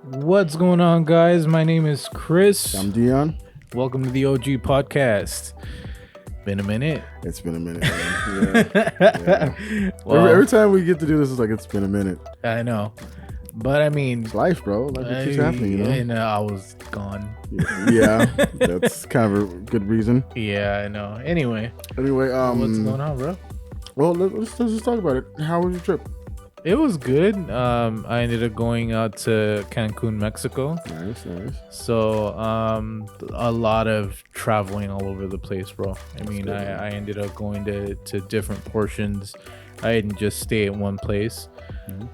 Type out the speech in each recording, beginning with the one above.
What's going on, guys? My name is Chris. I'm Dion. Welcome to the OG podcast. Been a minute. It's been a minute, man. Yeah. Well, Every time we get to do this, it's like it's been a minute. I know, but I mean, It's life, bro. Life keeps happening, you know. And I was gone. Yeah, that's kind of a good reason. Yeah, I know. Anyway, Anyway, what's going on, bro? Well, let's just talk about it. How was your trip? It was good. I ended up going out to Cancun, Mexico. Nice. So, a lot of traveling all over the place, bro. I mean, good, I ended up going to different portions. I didn't just stay at one place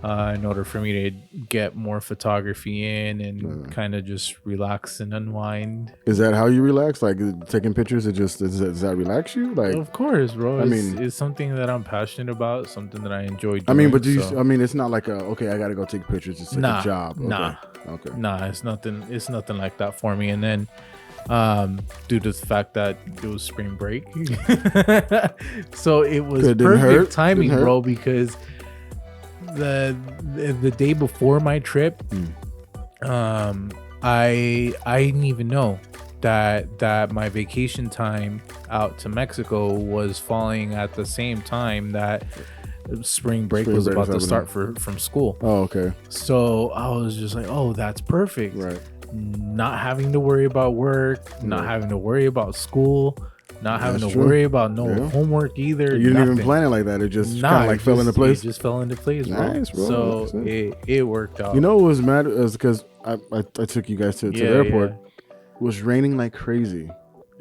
in order for me to get more photography in and kind of just relax and unwind. Is that how you relax? Like taking pictures? Does that relax you? Like, Of course, bro. I It's, mean- it's something that I'm passionate about, something that I enjoy doing. I mean, but so- it's not like okay, I gotta go take pictures. It's like a job. Okay. Okay. Nah, it's nothing like that for me. And then due to the fact that it was spring break, so it was Good, didn't hurt, perfect timing, didn't hurt. bro, because the day before my trip, I didn't even know that my vacation time out to Mexico was falling at the same time that spring break Spring was break about was to start from school. Oh, okay. So I was just like, oh, that's perfect. Right. Not having to worry about work, not Right. having to worry about school, not having That's to true. worry about no Yeah. homework either. You didn't even nothing. plan it like that. It just Nah, kind of like it fell into just- place. It just fell into place, bro. Nice, bro. So 100%. it worked out. You know what was mad is because I took you guys to the airport. yeah. It was raining like crazy.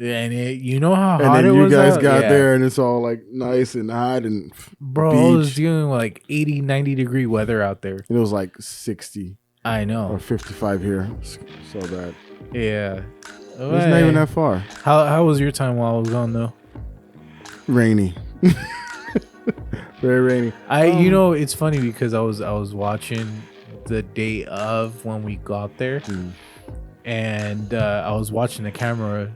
And you know how And hot then it you was guys out? got Yeah. there and it's all like nice and hot and Bro, I was beach. dealing with like 80, 90 degree weather out there. it was like 60 I or know. 55 here. So bad. Yeah. It's not even that far. How was your time while I was gone though? Rainy. Very rainy. You know, it's funny because I was watching the day of when we got there, and I was watching the camera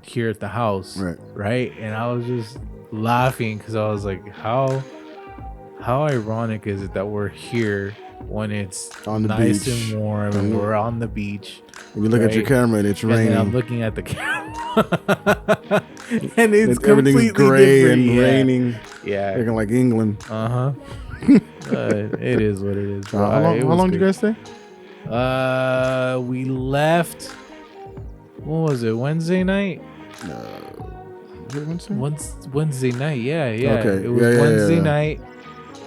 here at the house, Right. and I was just laughing because I was like, how ironic is it that we're here when it's On the nice beach. and warm and we're on the beach, When you look at your Right. camera and it's and then I'm raining. looking at the camera, and it's And everything's completely gray different. and Yeah. raining. Yeah. Looking like England. It is what it is, bro. How long did you guys stay? We left. What was it? Wednesday night. Was it Wednesday? Wednesday night. Yeah. Okay. It was Yeah. Wednesday night.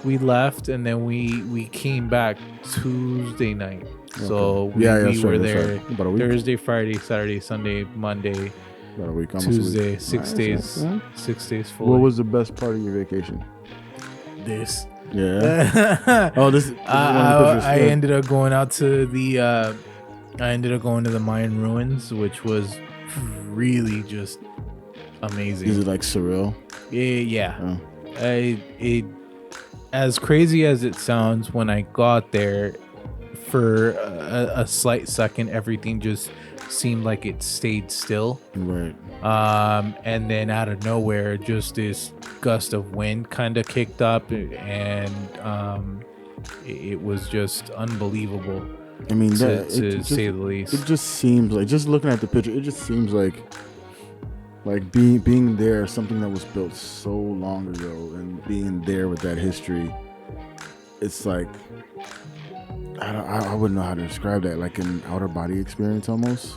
We left, and then we came back Tuesday night. So Okay. we that's were right, that's there right. About a week. Thursday, Friday, Saturday, Sunday, Monday, About a week. Almost a week. Tuesday. 6 Nice, days. nice. 6 days full. What was the best part of your vacation? this? Yeah. Oh, this. I ended up going out to the Mayan ruins, which was really just amazing. Is it like surreal? Yeah. Oh. It as crazy as it sounds, when I got there, for a slight second, everything just seemed like it stayed still. Right. And then out of nowhere, just this gust of wind kind of kicked up, and it was just unbelievable, I mean, to say the least. it just seems like, just looking at the picture, it just seems like being there, something that was built so long ago, and being there with that history. It's like I wouldn't know how to describe that. Like an outer body experience, almost.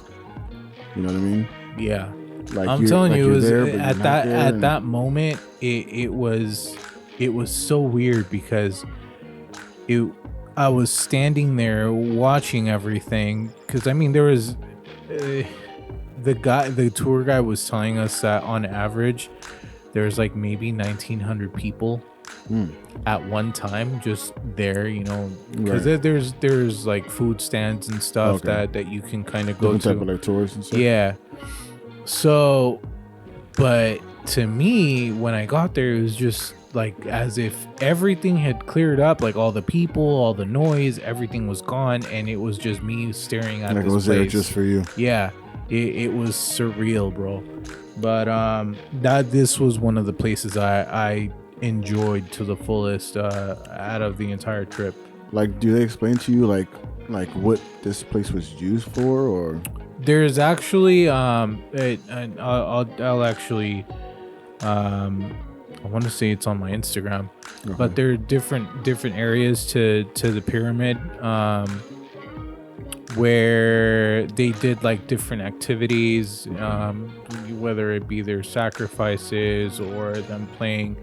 You know what I mean? Yeah. Like I'm telling you, it was there, but you're at not that there, at and- that moment. It was so weird because I was standing there watching everything, because I mean there was the tour guide was telling us that on average there's like maybe 1,900 people at one time just there, you know, because Right. there's like food stands and stuff Okay. that you can kind of go different to. type of like tours and stuff. Yeah. So, but to me, when I got there, it was just like as if everything had cleared up, like all the people, all the noise, everything was gone, and it was just me staring at Like it this was there place. just for you. Yeah. it was surreal, bro. But this was one of the places I enjoyed to the fullest out of the entire trip. Like, do they explain to you like what this place was used for, or? There's actually I'll actually I want to say it's on my Instagram, but there are different areas to the pyramid where they did like different activities, whether it be their sacrifices or them playing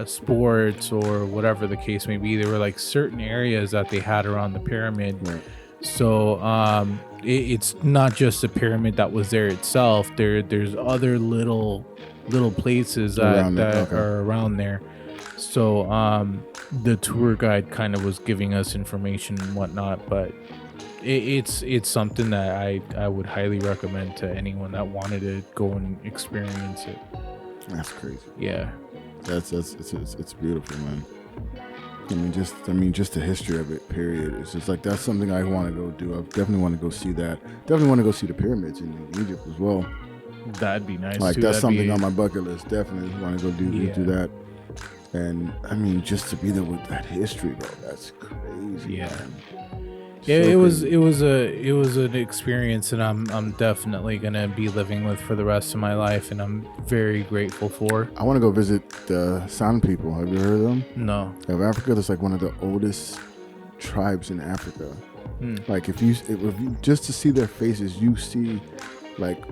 sports or whatever the case may be. There were like certain areas that they had around the pyramid. Right. So it's not just the pyramid that was there itself. There's other little places that are around there. So the tour guide kind of was giving us information and whatnot, but it's something that I would highly recommend to anyone that wanted to go and experience it. That's crazy. Yeah. It's beautiful, man. I mean, just the history of it. Period. It's just like that's something I want to go do. I definitely want to go see that. Definitely want to go see the pyramids in Egypt as well. That'd be nice. Like too. that's something on my bucket list. Definitely want to go do that. And I mean, just to be there with that history, bro. That's crazy. Yeah. Man. Yeah, So it crazy. was an experience, and I'm definitely gonna be living with for the rest of my life, and I'm very grateful for. I want to go visit the San people. Have you heard of them? No. Of Africa, that's like one of the oldest tribes in Africa. Like if you just to see their faces, you see like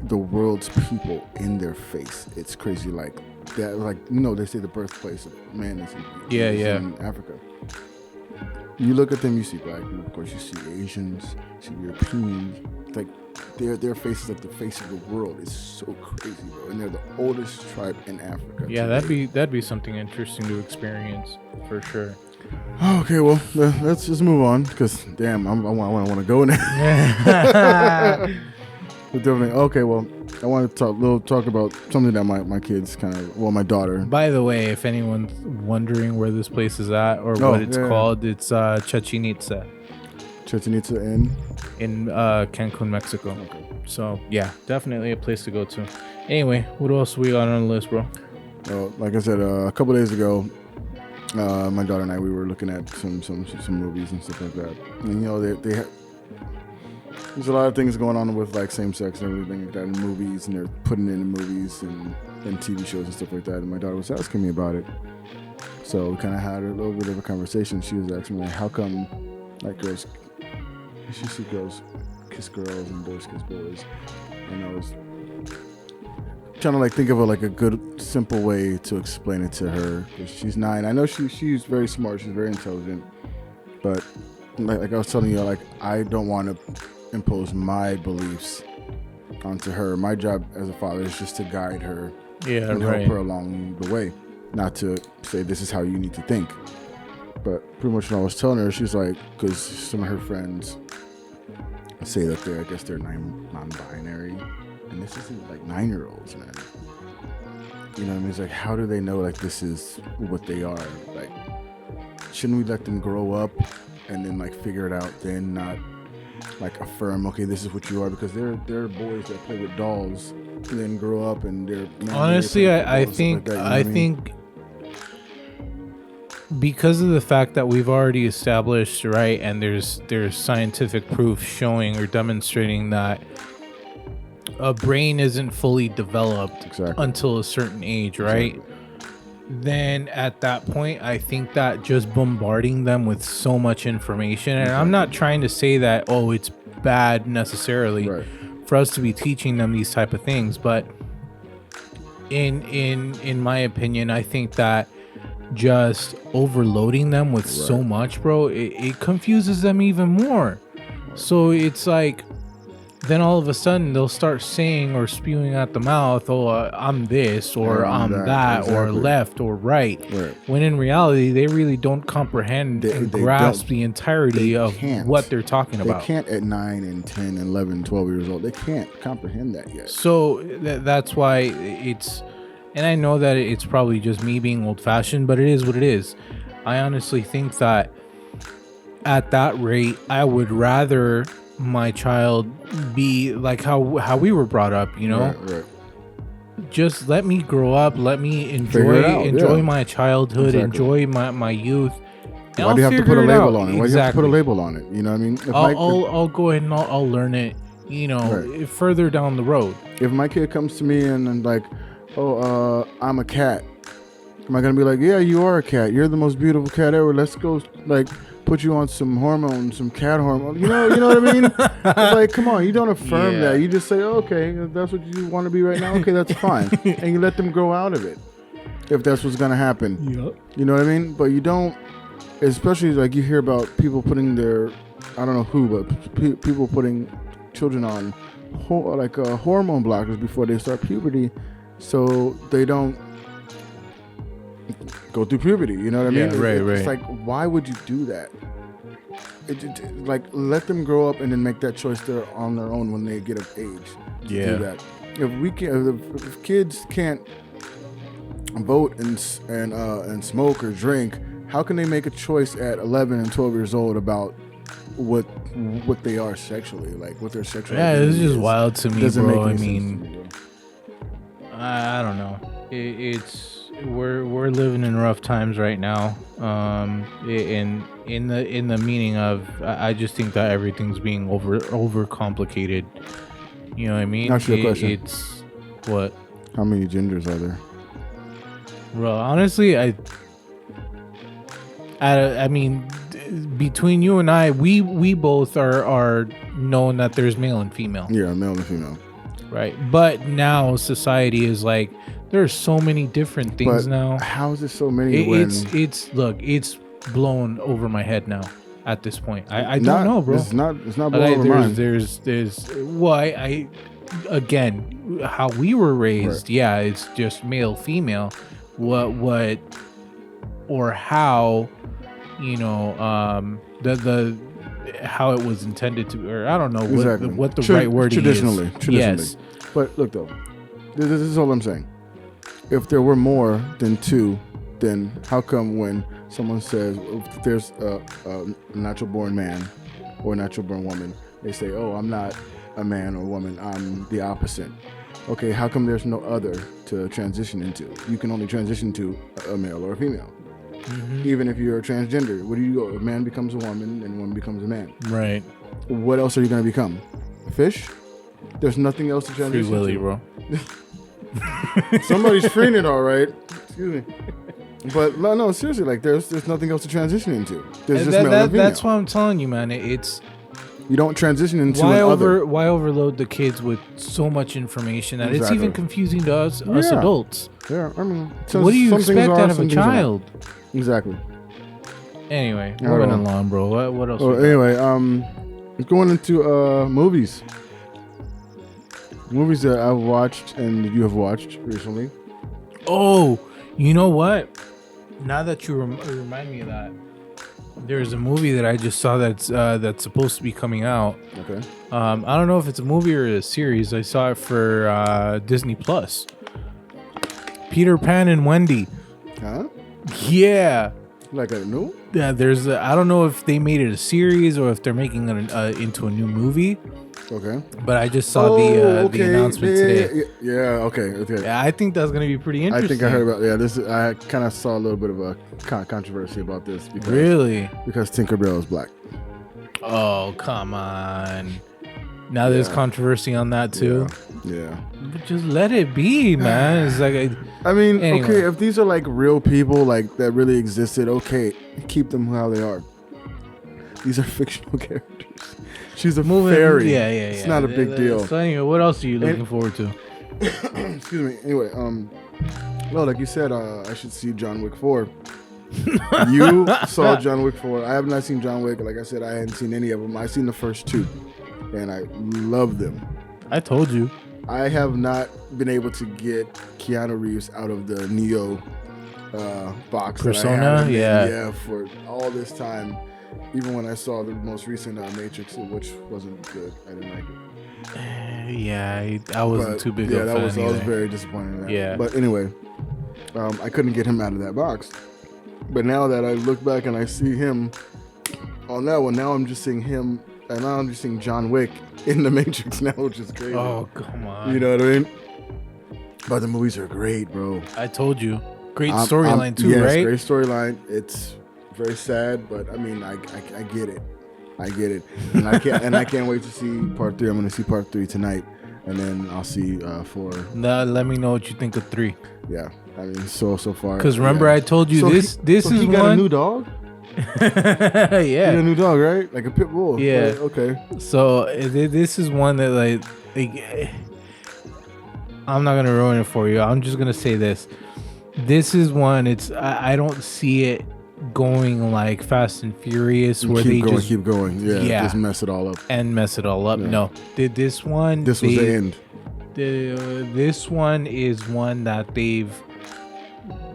the world's people in their face. It's crazy. Like that. Like they say the birthplace of man is in Africa. You look at them, you see black people, of course. You see Asians, you see Europeans. Like their faces, like the face of the world, is so crazy, bro. And they're the oldest tribe in Africa. Yeah, today. that'd be something interesting to experience for sure. Okay, well, let's just move on because damn, I want to go now. Definitely. Okay, well, I want to talk about something that my kids my daughter. By the way, if anyone's wondering where this place is at or what it's called, it's Chichen Itza. Chichen Itza in Cancun, Mexico. Okay. So yeah, definitely a place to go to. Anyway, what else we got on the list, bro? Like I said, a couple days ago, my daughter and I, we were looking at some movies and stuff like that. And they there's a lot of things going on with like same sex and everything like that in movies, and they're putting it in movies and TV shows and stuff like that. And my daughter was asking me about it, so we kind of had a little bit of a conversation. She was asking me like, how come like girls, she see girls kiss girls and boys kiss boys, and I was trying to like think of a good simple way to explain it to her, because she's 9. I know she's very smart, she's very intelligent, but like I was telling you, like I don't want to impose my beliefs onto her. My job as a father is just to guide her and help her along the way, not to say this is how you need to think. But pretty much when I was telling her, she's like, because some of her friends say that they're non-binary, and this isn't like 9-year-olds, man. You know what I mean? It's like, how do they know like this is what they are? Like, shouldn't we let them grow up and then like figure it out, then not like affirm, okay, this is what you are? Because there are boys that play with dolls and then grow up and they're honestly, I think because of the fact that we've already established, right, and there's scientific proof showing or demonstrating that a brain isn't fully developed until a certain age, right? Exactly. Then at that point, I think that just bombarding them with so much information, and I'm not trying to say that, it's bad necessarily for us to be teaching them these type of things, but in my opinion, I think that just overloading them with so much, bro, it confuses them even more. So it's like, then all of a sudden they'll start saying or spewing out the mouth, I'm this or I'm that or left or right. When in reality, they really don't comprehend and grasp the entirety of what they're talking about. They can't at 9 and 10, 11, 12 years old. They can't comprehend that yet. So that's why it's, and I know that it's probably just me being old fashioned, but it is what it is. I honestly think that at that rate, I would rather my child be like how we were brought up, you know. Right. Just let me grow up, let me Figure it out, yeah. my childhood, Exactly. enjoy my youth. And Why do you have to put a label on it? Why do you have to put a Exactly. label on it? You know what I mean? If I'll go ahead and I'll learn it, you know, further down the road. if my kid comes to me and like, oh, I'm a cat, am I gonna be like, yeah, you are a cat. You're the most beautiful cat ever. Let's go, like, put you on some hormones, some cat hormone. You know what I mean? It's like, come on, you don't affirm Yeah. that. You just say, okay, if that's what you want to be right now. Okay, that's fine, and you let them grow out of it. If that's what's gonna happen, Yep. you know what I mean? But you don't, especially like you hear about people putting their, I don't know who, but people putting children on hormone blockers before they start puberty, so they don't go through puberty. You know what I mean? Yeah, right. It's like, why would you do that? Like, let them grow up and then make that choice on their own when they get of age. Yeah. Do that. If kids can't vote and smoke or drink, how can they make a choice at 11 and 12 years old about what they are sexually, like what their sexual It's just is? wild to me, Doesn't bro. make I any mean, sense to me, bro. I don't know. We're living in rough times right now. In the meaning of, I just think that everything's being over complicated. You know what I mean? Ask you a question. It's what? How many genders are there? Bro, honestly, I mean, between you and I, we both are known that there's male and female. Yeah, male and female. Right. But now society is like, there's so many different things But now. how is it so many? When It's blown over my head now at this point. I don't know, bro. It's not Like, blowing over mine. there's I again, how we were raised, Right. yeah, it's just male, female. What or how, you know, the how it was intended to, or I don't know Exactly. what the right word traditionally. is. Yes. But look though, this is all I'm saying. If there were more than two, then how come when someone says, if there's a natural born man or a natural born woman, they say, oh, I'm not a man or woman, I'm the opposite. Okay, how come there's no other to transition into? You can only transition to a male or a female. Mm-hmm. Even if you're a transgender, where do you go? A man becomes a woman and a woman becomes a man. Right. What else are you going to become? A fish? There's nothing else to Free transition Willy, to. bro. Somebody's freeing it, all right. Excuse me. But no, seriously, like there's nothing else to transition into. There's just male and female. That's what I'm telling you, man. It's You don't transition into why another. why overload the kids with so much information that it's Exactly. even confusing to us Yeah. adults. Yeah, I mean, What do you some things expect are, out of some a things aren't. child? Exactly. Anyway, I moving don't know. along, bro. What else? Oh, we got? anyway, going into movies. Movies that I've watched and you have watched recently. Oh, you know what? Now that you remind me of that, there's a movie that I just saw that's supposed to be coming out. Okay. I don't know if it's a movie or a series. I saw it for Disney Plus. Peter Pan and Wendy. Huh? Yeah. Like a new? Yeah, I don't know if they made it a series or if they're making it into a new movie, Okay. but I just saw the announcement today. Yeah. Okay. Yeah, I think that's gonna be pretty I interesting. think I heard about I kind of saw a little bit of a controversy about this because Really? because Tinkerbell is black. Oh, come on. Now there's Yeah. controversy on that too. Yeah. But just let it be, man. It's like I mean, Anyway. okay, if these are like real people like that really existed, okay, keep them how they are. These are fictional characters. She's a fairy. Yeah. It's not a big deal. So anyway, what else are you looking forward to? Excuse me. Anyway, well, like you said, I should see John Wick 4. You saw John Wick 4. I have not seen John Wick. Like I said, I hadn't seen any of them. I've seen the first two, and I love them. I told you. I have not been able to get Keanu Reeves out of the Neo box. that I Persona? had him in, Yeah. for all this time. Even when I saw the most recent Matrix, which wasn't good. I didn't like it. Yeah, I wasn't But, too big yeah, of a that fan was I was either. very disappointed in that. Yeah. But anyway, I couldn't get him out of that box. But now that I look back and I see him on that one, now I'm just seeing him and I'm just seeing John Wick in the Matrix now, which is crazy. Oh, come on. You know what I mean? But the movies are great, bro. I told you. Great storyline too, yes, right? Great storyline. It's very sad, but I mean, I get it. I get it, and I can't wait to see part 3. I'm going to see part 3 tonight, and then I'll see 4. Now, let me know what you think of 3. Yeah, I mean, so far. Because remember, yeah. I told you this is he got one. a new dog. Yeah, He got a new dog, right? Like a pit bull. Yeah. Right, okay. So this is one that like I'm not gonna ruin it for you. I'm just gonna say this. This is one. I don't see it going like Fast and Furious where they just keep going. Yeah, just mess it all up. and mess it all up. Yeah. No, this one. This was the end. This one is one that they've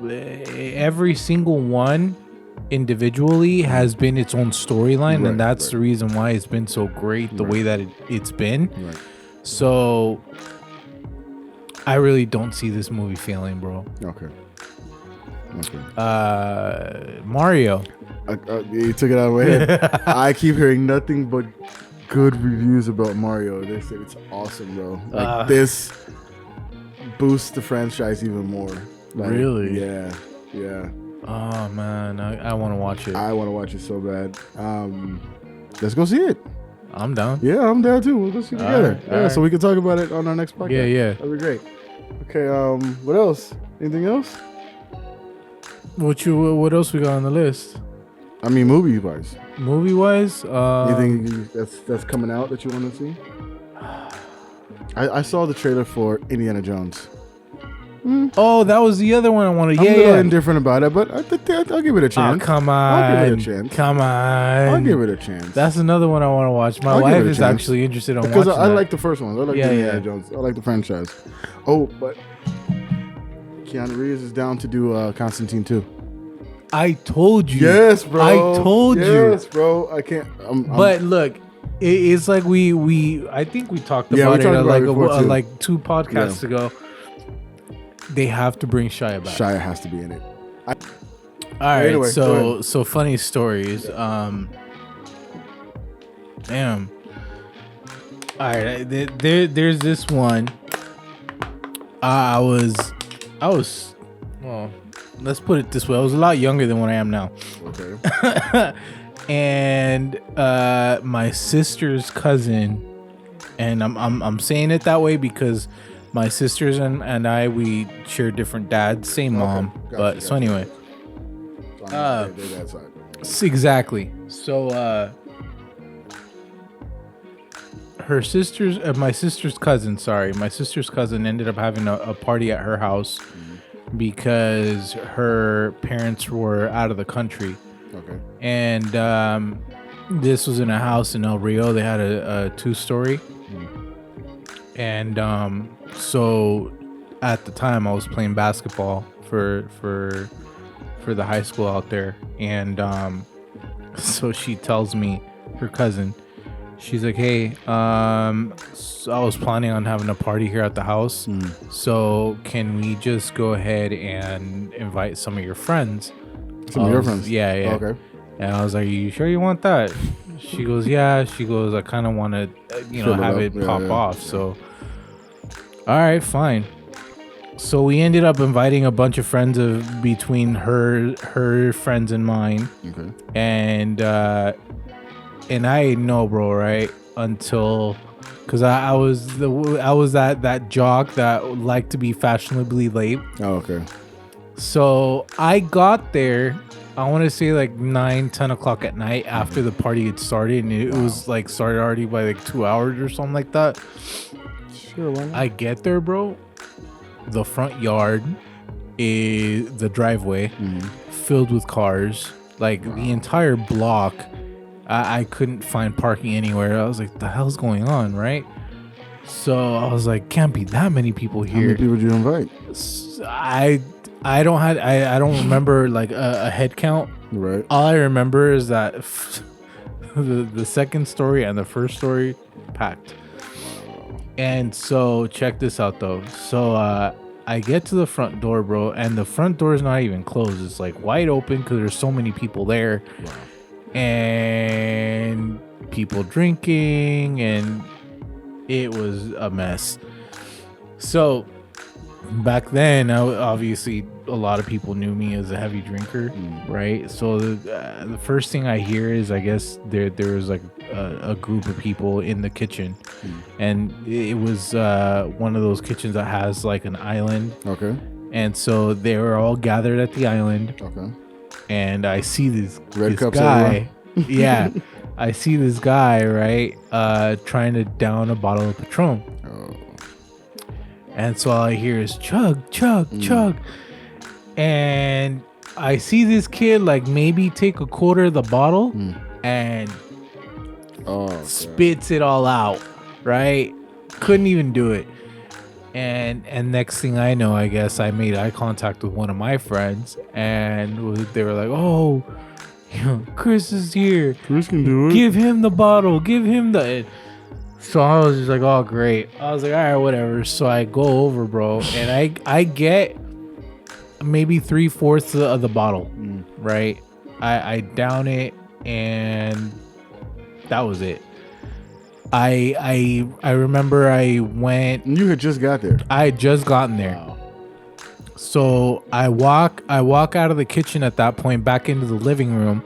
every single one individually has been its own storyline, Right, and that's right. the reason why it's been so great the Right. way that it's been. Right. So I really don't see this movie failing, bro. Okay. Mario. You took it out of my head. I keep hearing nothing but good reviews about Mario. They said it's awesome, bro. Like this boosts the franchise even more. Like, Really? Yeah. Oh man, I want to watch it. I want to watch it so bad. Let's go see it. I'm down. Yeah, I'm down too. We'll go see it together. All right. So we can talk about it on our next podcast. Yeah. That'd be great. Okay. What else? Anything else? What else we got on the list? I mean, movie wise. Movie wise, Anything that's coming out that you want to see? I saw the trailer for Indiana Jones. oh, that was the other one I wanted. I'm a little Yeah. indifferent about it, but I'll give it a Oh, chance. come on. I'll give it a chance. Come on. I'll give it a chance. That's another one I want to watch. My I'll give wife it a is chance. actually interested in because watching I that. like the first one. I like Yeah, Indiana yeah. Jones. I like the franchise. Oh, but Keanu Reeves is down to do Constantine 2. I told you. Yes, bro. I told you. Yes, bro. I can't. But look, it's like we I think we talked Yeah, about we talked it about it before, too. like 2 podcasts ago. They have to bring Shia back. Shia has to be in it. All right, Anyway, go so funny stories. Damn. All right, there's this one. I was, well, let's put it this way. I was a lot younger than what I am now. Okay. And my sister's cousin, and I'm saying it that way because my sisters and I, we share different dads, same mom. Gotcha, But so gotcha. anyway, So I'm gonna say that side. exactly. So her sister's my sister's cousin, my sister's cousin ended up having a party at her house because her parents were out of the country. Okay. And this was in a house in El Rio. They had a 2-story. And so at the time I was playing basketball for the high school out there. And so she tells me, her cousin, she's like, hey, so I was planning on having a party here at the house. So can we just go ahead and invite some of your friends? Some of your friends? Yeah. Okay. And I was like, you sure you want that? She goes, yeah. She goes, I kind of want to, Fill it have up. it Yeah, pop yeah, off. yeah. So, all right, fine. So we ended up inviting a bunch of friends of between her friends and mine. Okay. And I didn't know, bro, right? Until, cause I was that jock that liked to be fashionably late. Oh, okay. So I got there, I want to say like 9-10 o'clock at night after the party had started, and it was like started already by like 2 hours or something like that. Sure, why not? I get there, bro. The front yard is the driveway filled with cars. Like the entire block, I couldn't find parking anywhere. I was like, the hell's going on, right? So I was like, can't be that many people How many here. people did you invite? I don't remember like a head count. Right. All I remember is that the second story and the first story packed. And so check this out though. So I get to the front door, bro, and the front door is not even closed. It's like wide open because there's so many people there. Wow. And people drinking, and it was a mess. So back then, obviously a lot of people knew me as a heavy drinker, right? So the first thing I hear is, I guess there was like a group of people in the kitchen, and it was one of those kitchens that has like an island. Okay. And so they were all gathered at the island. Okay. And I see this Cups guy. Yeah. I see this guy, right, trying to down a bottle of Patron. Oh. And so all I hear is chug, chug, chug. And I see this kid like maybe take a quarter of the bottle and spits it all out, right? Couldn't even do it. And next thing I know, I guess I made eye contact with one of my friends, and they were like, "Oh, Chris is here. Chris can do it. Give him the bottle. Give him the." So I was just like, "Oh, great." I was like, "All right, whatever." So I go over, bro, and I get maybe 3/4 of the bottle, right? I down it, and that was it. I remember I went. You had just got there. I had just gotten there. Wow. So I walk out of the kitchen at that point back into the living room,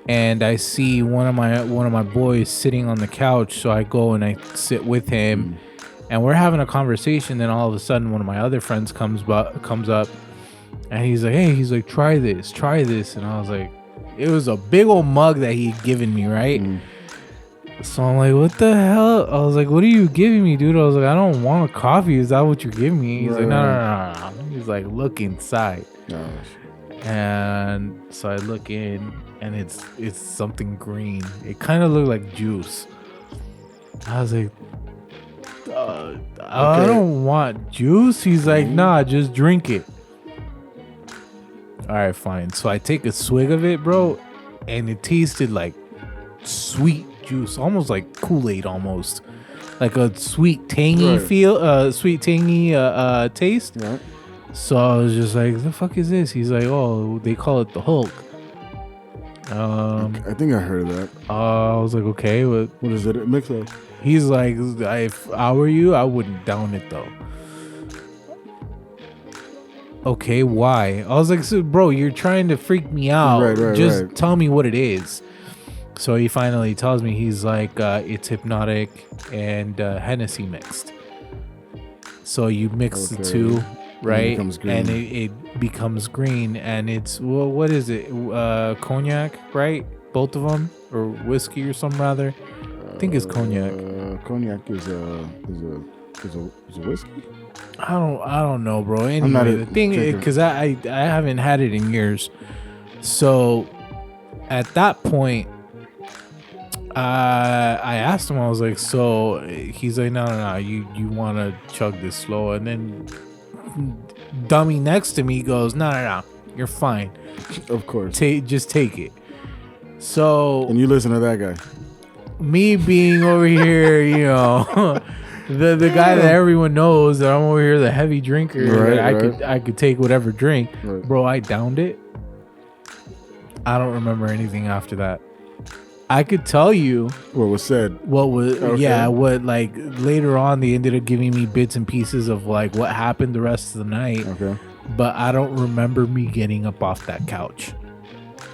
and I see one of my boys sitting on the couch. So I go and I sit with him, and we're having a conversation. Then all of a sudden, one of my other friends comes up, and he's like, "Hey," he's like, try this," and I was like, it was a big old mug that he'd given me, right? So I'm like, what the hell? I was like, what are you giving me, dude? I was like, I don't want a coffee. Is that what you're giving me? He's like, no. He's like, look inside. And so I look in, and it's something green. It kind of looked like juice. I was like, I don't want juice. He's like, nah, just drink it. All right, fine. So I take a swig of it, bro, and it tasted like sweet juice, almost like Kool-Aid, almost like a sweet tangy taste. Right. So I was just like, the fuck is this? He's like, oh, they call it the Hulk. I think I heard of that. I was like, okay, what is it mix of? He's like, if I were you, I wouldn't down it though. Okay, why? I was like, so, bro, you're trying to freak me out. Just tell me what it is. So he finally tells me, he's like, it's Hypnotic and Hennessy mixed. So you mix the two, right? And it becomes green. And it's, well, what is it? Cognac, right? Both of them? Or whiskey or something rather? I think it's cognac. Cognac is a whiskey? I don't know, bro. Anyway, the thing is, because I haven't had it in years. So at that point, I asked him, I was like, so he's like, no, you want to chug this slow. And then dummy next to me goes, no, you're fine. Of course. Just take it. So. And you listen to that guy. Me being over here, you know, the guy that everyone knows that I'm over here, the heavy drinker. Right, I could take whatever drink. Right. Bro, I downed it. I don't remember anything after that. I could tell you what was said. What like later on they ended up giving me bits and pieces of like what happened the rest of the night. Okay. But I don't remember me getting up off that couch.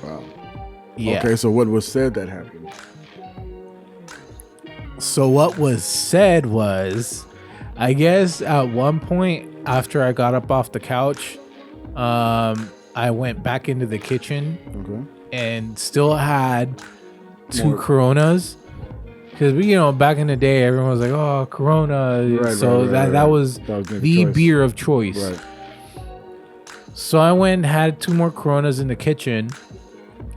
Wow. Yeah. Okay, so what was said that happened? So what was said was, I guess at one point after I got up off the couch, I went back into the kitchen and still had two Coronas, because back in the day everyone was like, oh, Corona, that was the beer of choice. Right. So I went and had two more Coronas in the kitchen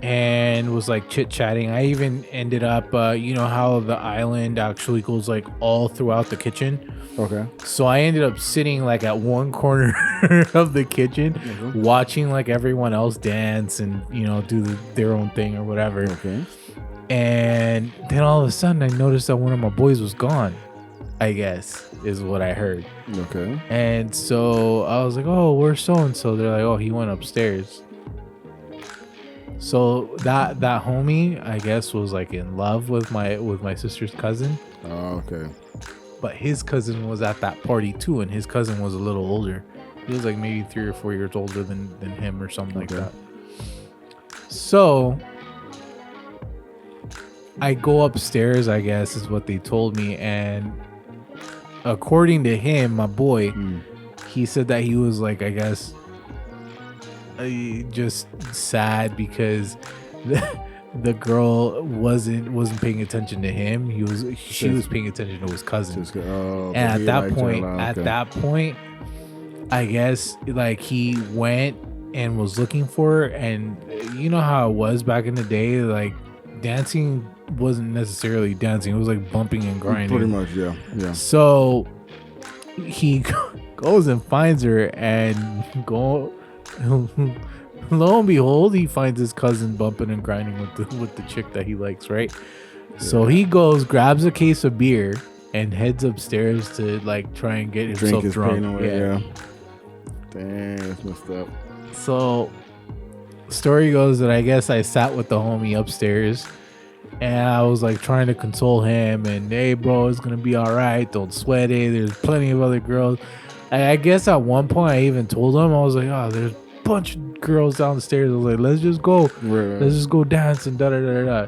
and was like chit-chatting. I even ended up how the island actually goes like all throughout the kitchen. Okay. So I ended up sitting like at one corner of the kitchen, watching like everyone else dance and do their own thing or whatever. Okay. And then all of a sudden I noticed that one of my boys was gone, I guess is what I heard. Okay. And so I was like, oh, where's so-and-so? They're like, oh, he went upstairs. So that homie, I guess, was like in love with my sister's cousin, Oh, okay. but his cousin was at that party too, and his cousin was a little older. He was like maybe 3 or 4 years older than him or something like Okay. that. So I go upstairs, I guess is what they told me, and according to him, my boy, he said that he was like, I guess, just sad because the girl wasn't paying attention to him. She was paying attention to his cousin. And at that point, I guess like he went and was looking for her, and you know how it was back in the day, like dancing wasn't necessarily dancing, it was like bumping and grinding. Pretty much, yeah. So he goes and finds her, and lo and behold, he finds his cousin bumping and grinding with the chick that he likes, right? Yeah. So he goes, grabs a case of beer, and heads upstairs to like try and get himself drunk. Yeah. Dang, that's messed up. So story goes that I guess I sat with the homie upstairs, and I was like trying to console him, and hey bro, it's gonna be all right, don't sweat it, there's plenty of other girls. I guess at one point I even told him, I was like, oh, there's a bunch of girls downstairs. I was like, let's just go, let's just go dance and da da da da.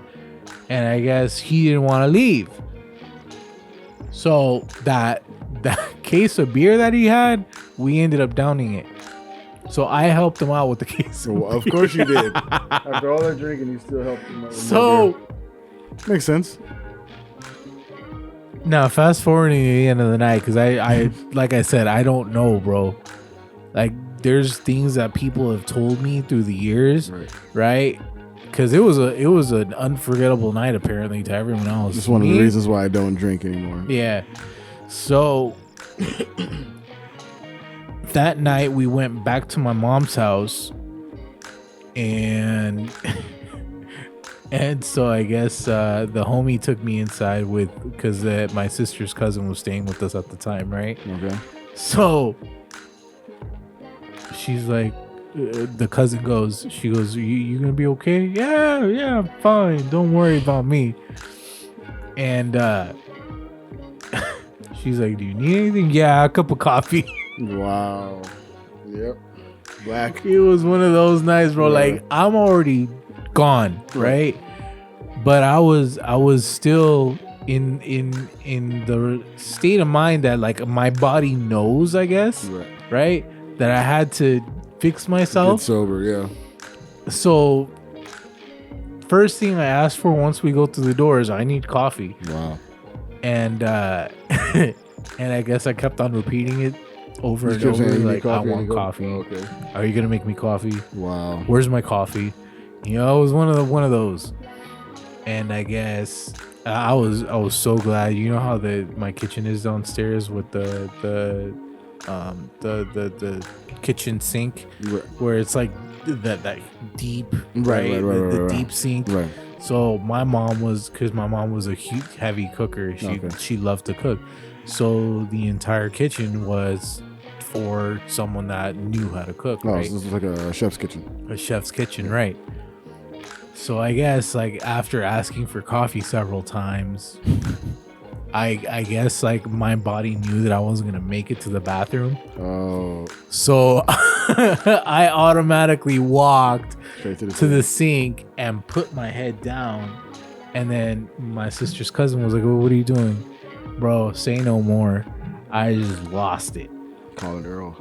And I guess he didn't want to leave. So that case of beer that he had, we ended up downing it. So I helped him out with the case. Of course you did. After all that drinking, you still helped him out with so makes sense. Now, fast forwarding to the end of the night, because I like I said, I don't know, bro. Like, there's things that people have told me through the years, right? Because it was an unforgettable night apparently to everyone else. It's one of the reasons why I don't drink anymore. Yeah. So that night we went back to my mom's house, and so I guess the homie took me inside because my sister's cousin was staying with us at the time, right? Okay. So she's like, the cousin goes, you gonna be okay? Yeah, I'm fine. Don't worry about me. And she's like, do you need anything? Yeah, a cup of coffee. Wow. Yep. Black. It was one of those nights, bro. Yeah. Like, I'm already gone, right? But I was still in the state of mind that like my body knows, I guess, right? That I had to fix myself. Get sober, yeah. So first thing I asked for once we go through the door is I need coffee. Wow. And and I guess I kept on repeating it over and over, like, I want coffee. Oh, okay. Are you gonna make me coffee? Wow. Where's my coffee? You know, it was one of those. And I guess I was so glad. You know how my kitchen is downstairs with the kitchen sink, where it's like that deep, right? The deep sink. Right. So my mom was a huge heavy cooker. She loved to cook. So the entire kitchen was for someone that knew how to cook. Oh, right? So this is like a chef's kitchen. A chef's kitchen, right? So I guess like after asking for coffee several times, I guess like my body knew that I wasn't gonna make it to the bathroom. Oh. So I automatically walked to the sink and put my head down, and then my sister's cousin was like, "Well, what are you doing?" Bro, say no more. I just lost it. Call it Earl.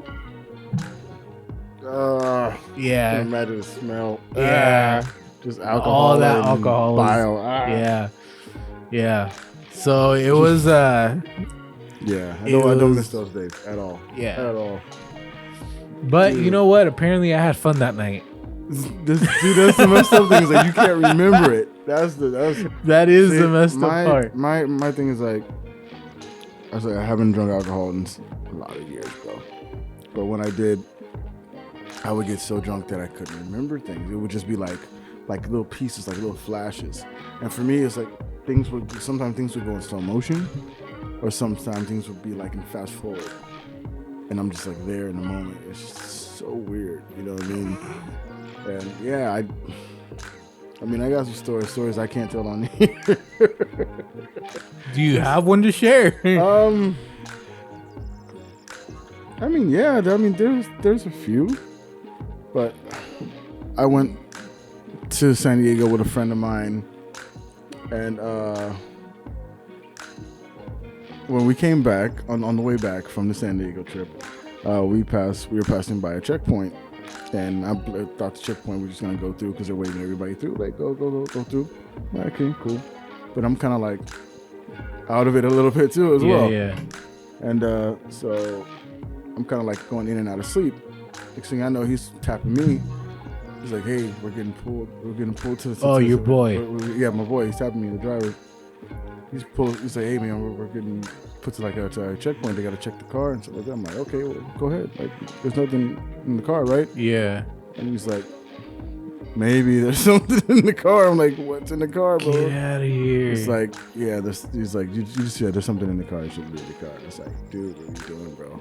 Yeah. Can't imagine the smell. Yeah. Just alcohol. All that alcohol. Bile. Yeah. Yeah. So it was. Yeah. I don't miss those days at all. Yeah. At all. But you know what? Apparently, I had fun that night. That's the messed up thing. Is like you can't remember it. That is the messed up part. My thing is like. I was like, I haven't drunk alcohol in a lot of years, bro. But when I did, I would get so drunk that I couldn't remember things. It would just be like little pieces, like little flashes. And for me, it's like sometimes things would go in slow motion, or sometimes things would be like in fast forward. And I'm just like there in the moment. It's just so weird, you know what I mean? And yeah, I mean, I got some stories I can't tell on here. Do you have one to share? I mean, yeah. I mean, there's a few, but I went to San Diego with a friend of mine, and when we came back on the way back from the San Diego trip, we were passing by a checkpoint, and I thought the checkpoint we were just gonna go through because they're waiting everybody through. Like, go through. Like, okay, cool. But I'm kind of like out of it a little bit too as well. Yeah. And so I'm kind of like going in and out of sleep. Next thing I know, he's tapping me. He's like, "Hey, we're getting pulled to." Oh, your boy. Yeah, my boy. He's tapping me, the driver. He's like, "Hey, man, we're getting put to like a checkpoint. They got to check the car and stuff like that." I'm like, "Okay, well, go ahead. Like, there's nothing in the car, right?" Yeah. And he's like, "Maybe there's something in the car." I'm like, "What's in the car, bro?" Get out of here. It's like, yeah. He's like, "You just said there's something in the car. It shouldn't be in the car." It's like, dude, what are you doing, bro?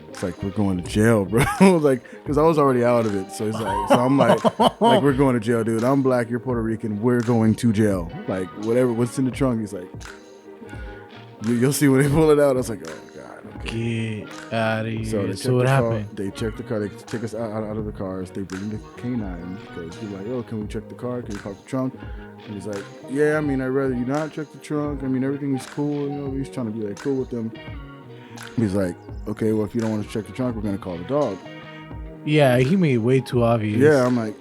It's like, we're going to jail, bro. Like, because I was already out of it. So it's like, so I'm like, we're going to jail, dude. I'm black, you're Puerto Rican. We're going to jail. Like, what's in the trunk? He's like, you'll see when they pull it out. I was like, oh God. Okay. Get out of here. So what happened? They check the car. They take us out of the cars. They bring the canine because he's like, oh, can we check the car? Can we park the trunk? And he's like, yeah, I mean, I'd rather you not check the trunk. I mean, everything is cool. You know, he's trying to be like cool with them. He's like, okay, well, if you don't want to check the trunk, we're going to call the dog. Yeah, he made it way too obvious. Yeah, I'm like,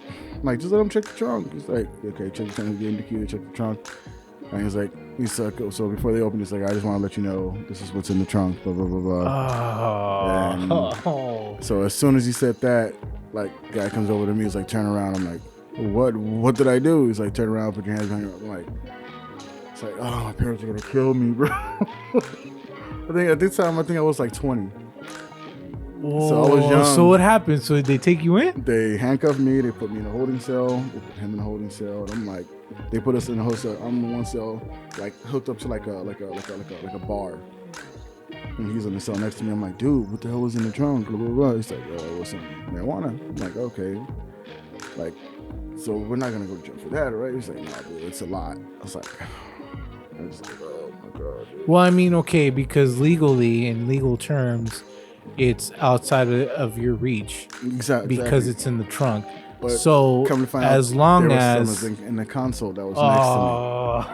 just let him check the trunk. He's like, okay, check the trunk. Give him the key to check the trunk. And he's like, so before they open, he's like, I just want to let you know this is what's in the trunk, blah, blah, blah, blah. Oh. So as soon as he said that, like, guy comes over to me, he's like, turn around. I'm like, what did I do? He's like, turn around, put your hands behind your. I'm like, it's like, oh, my parents are going to kill me, bro. I think at this time, I was like 20. Whoa. So I was young. So what happened? So did they take you in? They handcuffed me. They put me in a holding cell. They put him in a holding cell. And I'm like, they put us in a hotel. I'm in one cell, like hooked up to like a bar. And he's in the cell next to me. I'm like, dude, what the hell was in the trunk? Blah, blah, blah. He's like, what's some marijuana? I'm like, okay. Like, so we're not gonna go to jail for that, right? He's like, no, dude, it's a lot. I was like, I was like, oh my God. Dude. Well, I mean, okay, because legally, in legal terms, it's outside of your reach. Exactly. Because it's in the trunk. But so come to find as out, long there as was some in the console that was next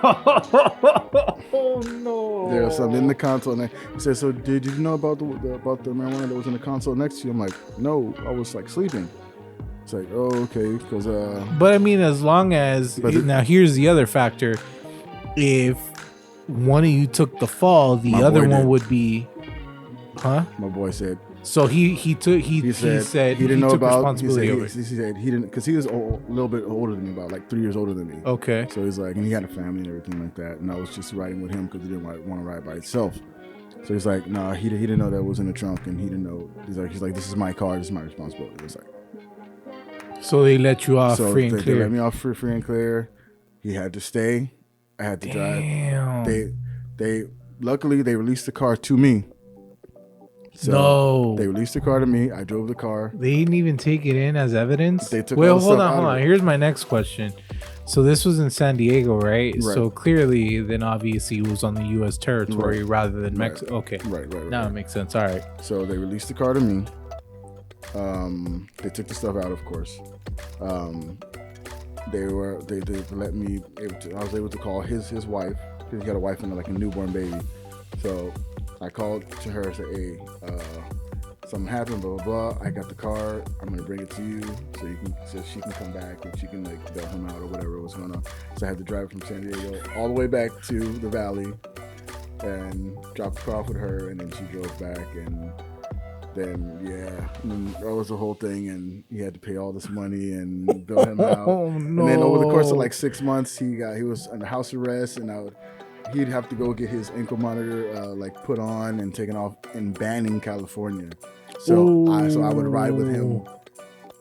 to me. Oh no! There was something in the console, and he said, "So did you know about the marijuana that was in the console next to you?" I'm like, "No, I was like sleeping." It's like, "Oh, okay," because But I mean, as long as now, here's the other factor: if one of you took the fall, the other one would be, huh? My boy said. So he said he didn't know took about responsibility over it. He said he didn't because he was a little bit older than me, about like 3 years older than me. Okay. So he's like, and he had a family and everything like that, and I was just riding with him because he didn't want to ride by himself. So he's like, nah, he didn't know that was in the trunk, and he didn't know. He's like, this is my car, this is my responsibility. It was like. So they let you off free and clear. They let me off free and clear. He had to stay. I had to drive. They luckily they released the car to me. So no. They released the car to me. I drove the car. They didn't even take it in as evidence? They took hold on. Here's my next question. So this was in San Diego, right? So clearly, then obviously it was on the U.S. territory rather than Mexico. Okay. Right. Now it makes sense. All right. So they released the car to me. They took the stuff out, of course. They let me. I was able to call his wife because he had a wife and like a newborn baby. So I called to her and said, hey, something happened, blah, blah, blah. I got the car. I'm going to bring it to you so she can come back and she can like bail him out or whatever was going on. So I had to drive from San Diego all the way back to the valley and drop the car off with her. And then she drove back and then, that was the whole thing. And he had to pay all this money and bail him out. Oh, no. And then over the course of like 6 months, he was under house arrest and he'd have to go get his ankle monitor put on and taken off in Banning, California. So I would ride with him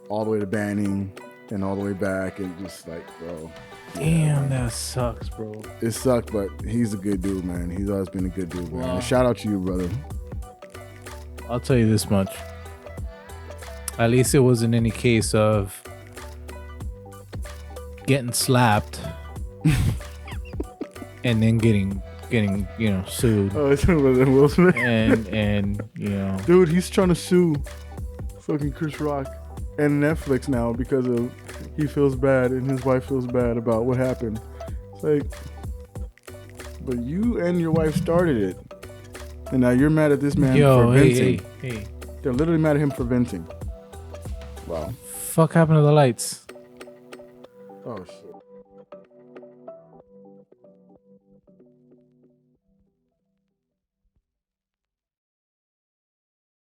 all the way to Banning and all the way back and just like, bro. Damn, that sucks, bro. It sucked, but he's a good dude, man. He's always been a good dude, man. Wow. Shout out to you, brother. I'll tell you this much. At least it wasn't any case of getting slapped and then getting sued. Oh, it's Will Smith. and Dude, he's trying to sue fucking Chris Rock and Netflix now because of he feels bad and his wife feels bad about what happened. It's like, but you and your wife started it, and now you're mad at this man for venting. Hey. They're literally mad at him for venting. Wow. Fuck happened to the lights? Oh shit.